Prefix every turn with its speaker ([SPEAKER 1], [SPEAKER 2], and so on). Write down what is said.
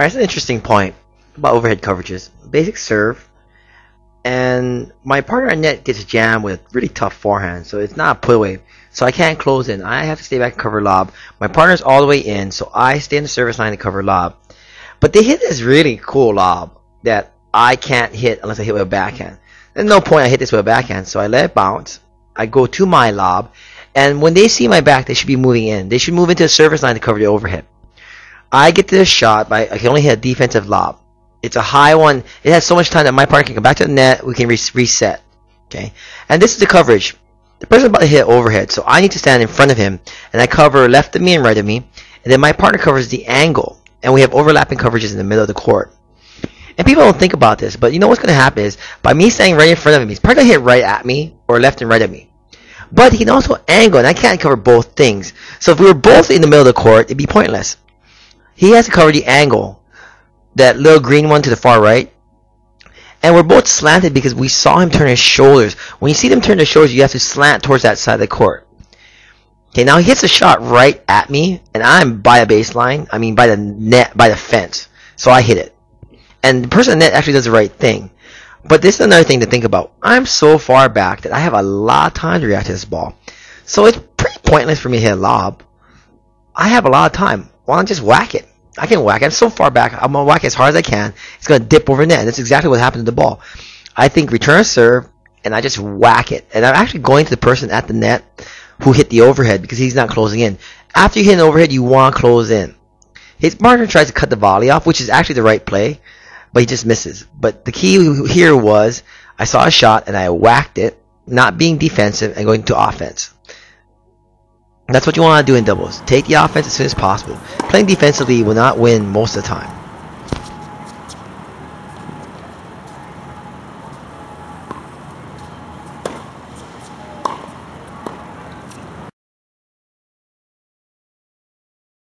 [SPEAKER 1] Alright, that's an interesting point about overhead coverages. Basic serve, and my partner on net gets jammed with really tough forehand, so it's not a put away. So I can't close in. I have to stay back and cover lob. My partner's all the way in, so I stay in the service line to cover lob. But they hit this really cool lob that I can't hit unless I hit with a backhand. There's no point I hit this with a backhand, so I let it bounce. I go to my lob, and when they see my back, they should be moving in. They should move into the service line to cover the overhead. I get to the shot, but I can only hit a defensive lob. It's a high one. It has so much time that my partner can come back to the net. We can reset. Okay, and this is the coverage. The person's about to hit overhead, so I need to stand in front of him, and I cover left of me and right of me, and then my partner covers the angle, and we have overlapping coverages in the middle of the court. And people don't think about this, but you know what's going to happen is, by me standing right in front of him, he's probably going to hit right at me, or left and right of me. But he can also angle, and I can't cover both things. So if we were both in the middle of the court, it'd be pointless. He has to cover the angle, that little green one to the far right. And we're both slanted because we saw him turn his shoulders. When you see them turn their shoulders, you have to slant towards that side of the court. Okay, now he hits a shot right at me, and I'm by the baseline. I mean by the net, by the fence. So I hit it. And the person in the net actually does the right thing. But this is another thing to think about. I'm so far back that I have a lot of time to react to this ball. So it's pretty pointless for me to hit a lob. I have a lot of time. Why not just whack it? I can whack it. I'm so far back. I'm going to whack it as hard as I can. It's going to dip over net. And that's exactly what happened to the ball. I think return a serve, and I just whack it. And I'm actually going to the person at the net who hit the overhead because he's not closing in. After you hit an overhead, you want to close in. His partner tries to cut the volley off, which is actually the right play, but he just misses. But the key here was I saw a shot, and I whacked it, not being defensive and going to offense. That's what you want to do in doubles. Take the offense as soon as possible. Playing defensively will not win most of the time.